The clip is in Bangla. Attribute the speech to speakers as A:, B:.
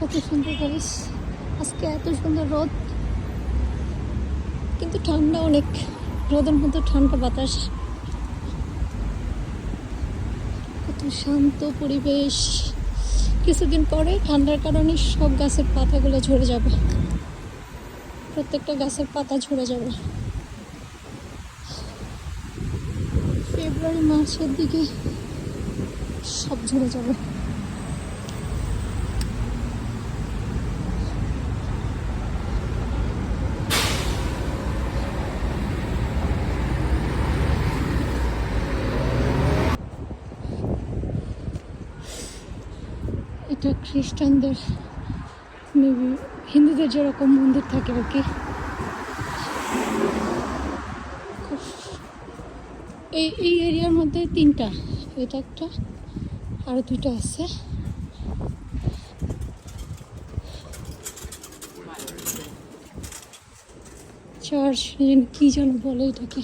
A: কত সুন্দর গাইস, আজকে এত সুন্দর রোদ, কিন্তু ঠান্ডা অনেক। রোদের মধ্যে ঠান্ডা বাতাস, কত শান্ত পরিবেশ। কিছুদিন পরে ঠান্ডার কারণে সব গাছের পাতাগুলো ঝরে যাবে, প্রত্যেকটা গাছের পাতা ঝরে যাবে। ফেব্রুয়ারি মাসের দিকে সব ঝরে যাবে। এটা খ্রিস্টানদের, মেবি হিন্দুদের যেরকম মন্দির থাকে আর কি। এই এরিয়ার মধ্যে তিনটা, এটা একটা, আরো দুইটা আছে। চার্চ কি যেন বলে এটাকে।